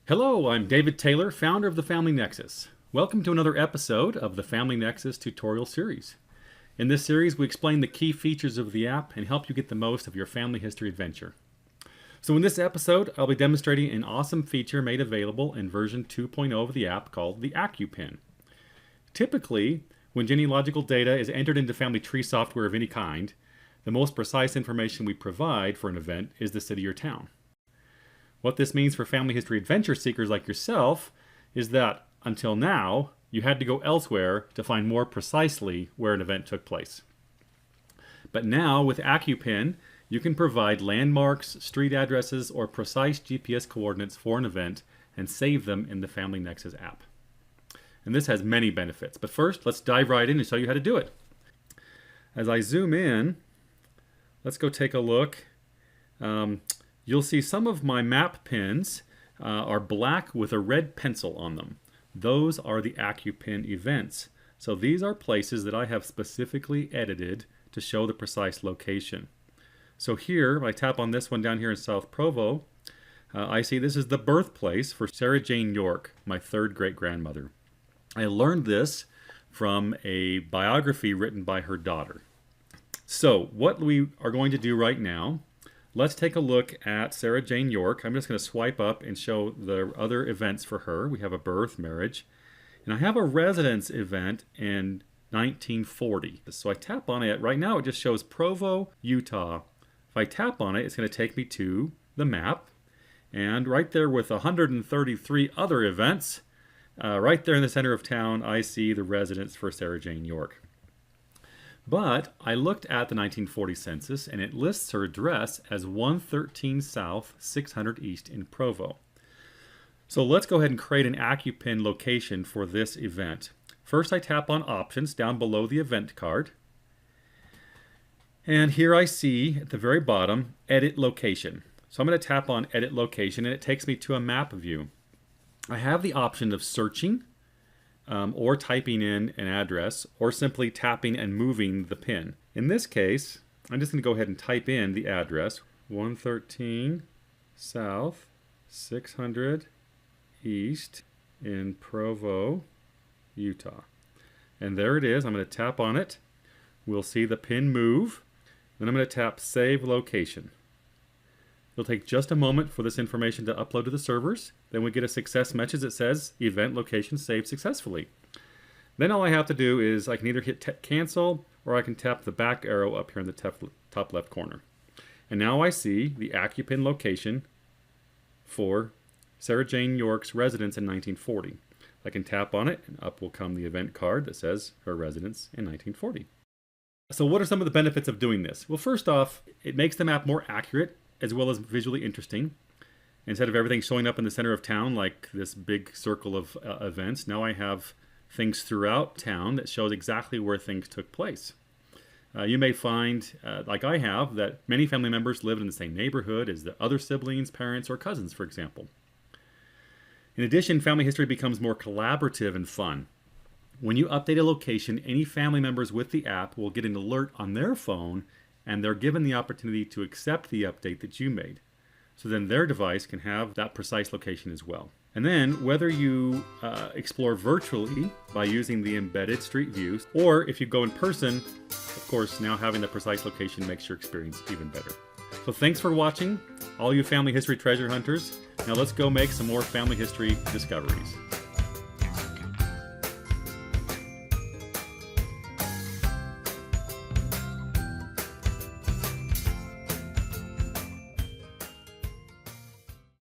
Hello, I'm David Taylor, founder of the Family Nexus. Welcome to another episode of the Family Nexus tutorial series. In this series, we explain the key features of the app and help you get the most of your family history adventure. So in this episode, I'll be demonstrating an awesome feature made available in version 2.0 of the app called the Accupin. Typically, when genealogical data is entered into family tree software of any kind, the most precise information we provide for an event is the city or town. What this means for family history adventure seekers like yourself is that, until now, you had to go elsewhere to find more precisely where an event took place. But now, with Accupin, you can provide landmarks, street addresses, or precise GPS coordinates for an event and save them in the Family Nexus app. And this has many benefits. But first, let's dive right in and show you how to do it. As I zoom in, let's go take a look. You'll see some of my map pins are black with a red pencil on them. Those are the Accupin events. So these are places that I have specifically edited to show the precise location. So here, if I tap on this one down here in South Provo, I see this is the birthplace for Sarah Jane York, my third great-grandmother. I learned this from a biography written by her daughter. So what we are going to do right now, let's take a look at Sarah Jane York. I'm just going to swipe up and show the other events for her. We have a birth, marriage, and I have a residence event in 1940. So I tap on it. Right now it just shows Provo, Utah. If I tap on it, it's going to take me to the map. And right there with 133 other events, right there in the center of town, I see the residence for Sarah Jane York. But I looked at the 1940 census and it lists her address as 113 South, 600 East in Provo. So let's go ahead and create an Accupin location for this event. First I tap on Options down below the event card. And here I see at the very bottom, Edit Location. So I'm going to tap on Edit Location and it takes me to a map view. I have the option of searching, or typing in an address, or simply tapping and moving the pin. In this case, I'm just going to go ahead and type in the address, 113 South, 600 East in Provo, Utah. And there it is. I'm going to tap on it. We'll see the pin move. Then I'm going to tap Save Location. It'll take just a moment for this information to upload to the servers. Then we get a success message that says event location saved successfully. Then all I have to do is I can either hit cancel or I can tap the back arrow up here in the top left corner. And now I see the Accupin location for Sarah Jane York's residence in 1940. I can tap on it and up will come the event card that says her residence in 1940. So what are some of the benefits of doing this? Well, first off, it makes the map more accurate as well as visually interesting. Instead of everything showing up in the center of town like this big circle of events, now I have things throughout town that shows exactly where things took place. You may find, like I have, that many family members live in the same neighborhood as the other siblings, parents, or cousins, for example. In addition, family history becomes more collaborative and fun. When you update a location, any family members with the app will get an alert on their phone and they're given the opportunity to accept the update that you made. So then their device can have that precise location as well. And then whether you explore virtually by using the embedded street views, or if you go in person, of course, now having the precise location makes your experience even better. So thanks for watching, all you family history treasure hunters. Now let's go make some more family history discoveries.